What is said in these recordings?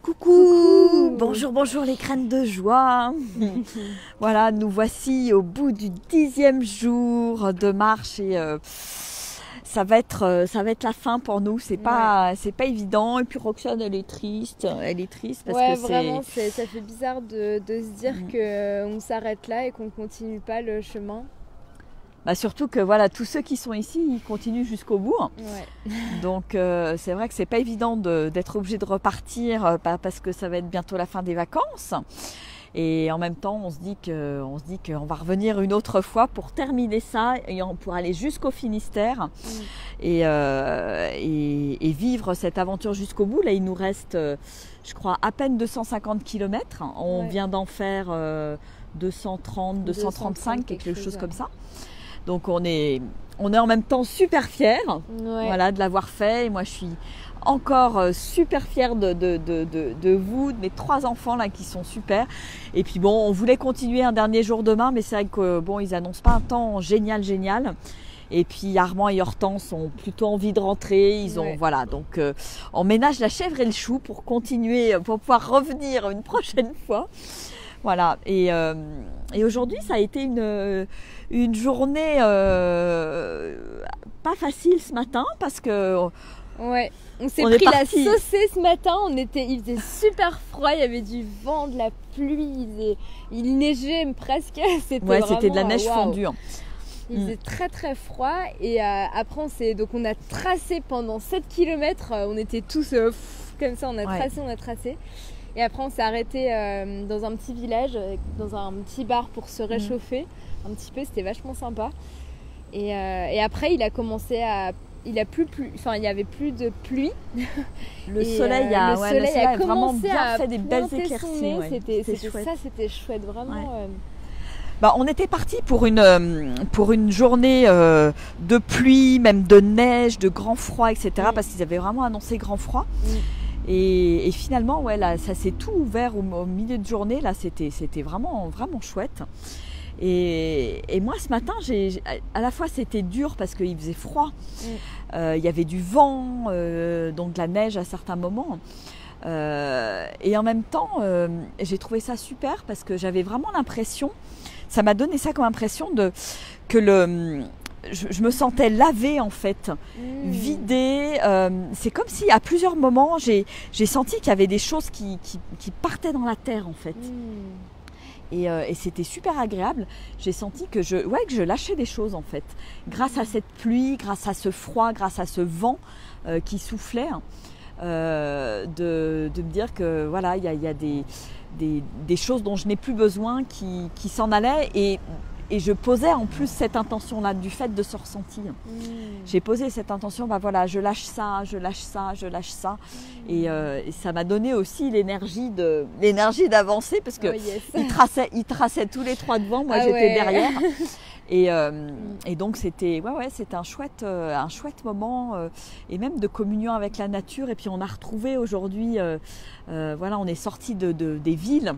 Coucou, bonjour les graines de joie. Voilà, nous voici au bout du 10e jour de marche et ça va être la fin pour nous. C'est pas évident. Et puis Roxane, elle est triste parce que vraiment, ça fait bizarre de se dire qu'on s'arrête là et qu'on continue pas le chemin. Bah surtout que voilà, tous ceux qui sont ici, ils continuent jusqu'au bout. Ouais. Donc c'est vrai que c'est pas évident d'être obligé de repartir parce que ça va être bientôt la fin des vacances. Et en même temps, on se dit qu'on va revenir une autre fois pour terminer ça et pour aller jusqu'au Finistère et vivre cette aventure jusqu'au bout. Là, il nous reste, je crois, à peine 250 km. On vient d'en faire 230, 235, quelque chose comme ça. Donc on est en même temps super fiers voilà, de l'avoir fait. Et moi je suis encore super fière de vous, de mes 3 enfants là qui sont super. Et puis bon, on voulait continuer un dernier jour demain, mais c'est vrai que bon, ils annoncent pas un temps génial. Et puis Armand et Hortense ont plutôt envie de rentrer. Ils ont voilà, donc on ménage la chèvre et le chou pour continuer, pour pouvoir revenir une prochaine fois. Voilà, et aujourd'hui ça a été une journée pas facile ce matin parce que on s'est pris la saucée ce matin. Il faisait super froid, il y avait du vent, de la pluie, il neigeait presque. C'était de la neige fondue. Il faisait très très froid et après on a tracé pendant 7 km. On était tous comme ça, on a tracé. Et après, on s'est arrêté dans un petit village, dans un petit bar pour se réchauffer un petit peu. C'était vachement sympa. Et après, il a commencé à... il y avait plus de pluie. Le soleil a vraiment bien fait des belles éclaircies. C'était chouette, vraiment. On était parti pour une journée de pluie, même de neige, de grand froid, etc. Parce qu'ils avaient vraiment annoncé grand froid. Et finalement, là, ça s'est tout ouvert au milieu de journée. Là, c'était vraiment, vraiment chouette. Et moi, ce matin, à la fois, c'était dur parce qu'il faisait froid. Il y avait du vent, donc de la neige à certains moments. Et en même temps, j'ai trouvé ça super parce que j'avais vraiment l'impression, ça m'a donné ça comme impression que je me sentais lavée en fait, vidée. C'est comme si à plusieurs moments j'ai senti qu'il y avait des choses qui partaient dans la terre en fait. Et c'était super agréable. J'ai senti que je lâchais des choses en fait. Grâce à cette pluie, grâce à ce froid, grâce à ce vent qui soufflait, de me dire que voilà, il y a des choses dont je n'ai plus besoin qui s'en allaient et je posais en plus cette intention-là du fait de se ressentir. J'ai posé cette intention, je lâche ça. Et ça m'a donné aussi l'énergie d'avancer parce que ils traçaient tous les 3 devant, moi j'étais derrière. Et donc c'était un chouette moment et même de communion avec la nature. Et puis on a retrouvé aujourd'hui, on est sorti des villes.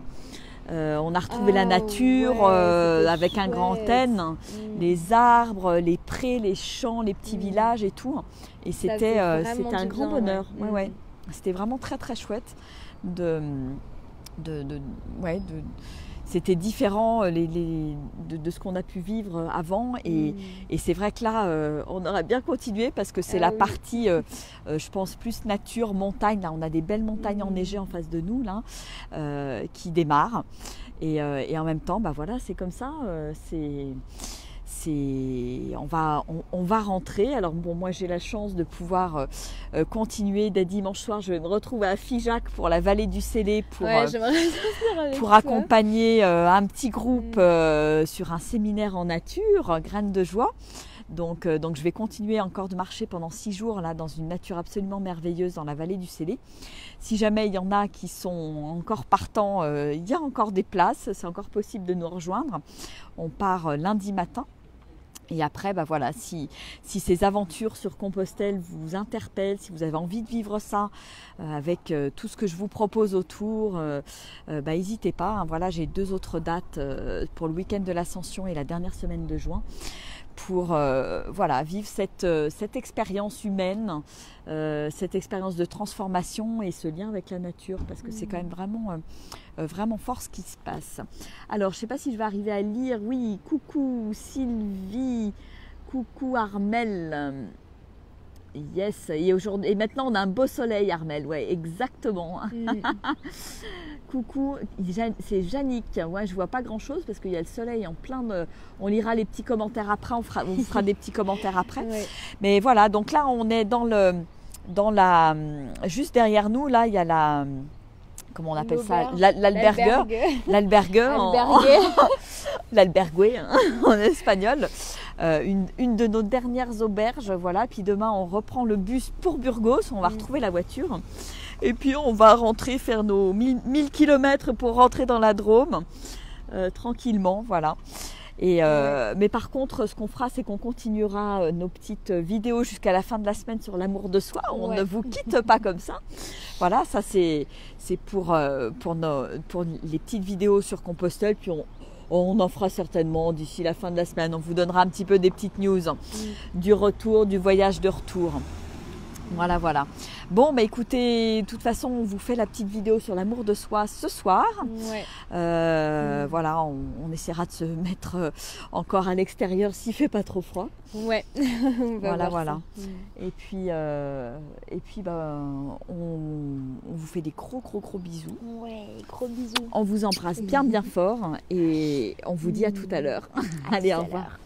On a retrouvé la nature avec un grand N, les arbres, les prés, les champs, les petits villages et tout. Et c'était un grand bonheur. C'était vraiment très très chouette. C'était différent de ce qu'on a pu vivre avant et c'est vrai que là on aurait bien continué parce que c'est la partie je pense plus nature, montagne. Là on a des belles montagnes enneigées en face de nous là qui démarrent et en même temps c'est comme ça, on va rentrer. Alors bon, moi j'ai la chance de pouvoir continuer dès dimanche soir. Je vais me retrouver à Figeac pour la vallée du Célé pour accompagner un petit groupe sur un séminaire en nature, graines de joie. Donc je vais continuer encore de marcher pendant 6 jours là dans une nature absolument merveilleuse dans la vallée du Célé. Si jamais il y en a qui sont encore partants, il y a encore des places, c'est encore possible de nous rejoindre. On part lundi matin. Et après, si ces aventures sur Compostelle vous interpellent, si vous avez envie de vivre ça avec tout ce que je vous propose autour, n'hésitez pas. J'ai 2 autres dates pour le week-end de l'Ascension et la dernière semaine de juin pour voilà, vivre cette expérience humaine, cette expérience de transformation et ce lien avec la nature, parce que c'est quand même vraiment fort ce qui se passe. Alors, je ne sais pas si je vais arriver à lire. Oui, coucou Sylvie, coucou Armel. Yes, et maintenant on a un beau soleil, Armel, ouais, exactement. Coucou, c'est Yannick. Ouais, je vois pas grand chose parce qu'il y a le soleil en plein de... On lira les petits commentaires après, on fera des petits commentaires après. Ouais. Mais voilà, donc là on est juste derrière nous, là il y a la... Comment on appelle ça? L'albergue. L'albergue en espagnol. Une de nos dernières auberges, voilà. Puis demain, on reprend le bus pour Burgos. On va retrouver la voiture. Et puis, on va rentrer, faire nos 1000 km pour rentrer dans la Drôme. Tranquillement, voilà. Mais par contre, ce qu'on fera, c'est qu'on continuera nos petites vidéos jusqu'à la fin de la semaine sur l'amour de soi. On ne vous quitte pas comme ça. Voilà, ça c'est pour les petites vidéos sur Compostelle. Puis on en fera certainement d'ici la fin de la semaine. On vous donnera un petit peu des petites news du retour, du voyage de retour. Voilà. Bon, bah écoutez, de toute façon, on vous fait la petite vidéo sur l'amour de soi ce soir. Ouais. Voilà, on essaiera de se mettre encore à l'extérieur s'il fait pas trop froid. Ouais. Voilà. Et puis bah, on vous fait des gros bisous. Ouais, gros bisous. On vous embrasse bien fort et on vous dit à tout à l'heure. Allez, au revoir.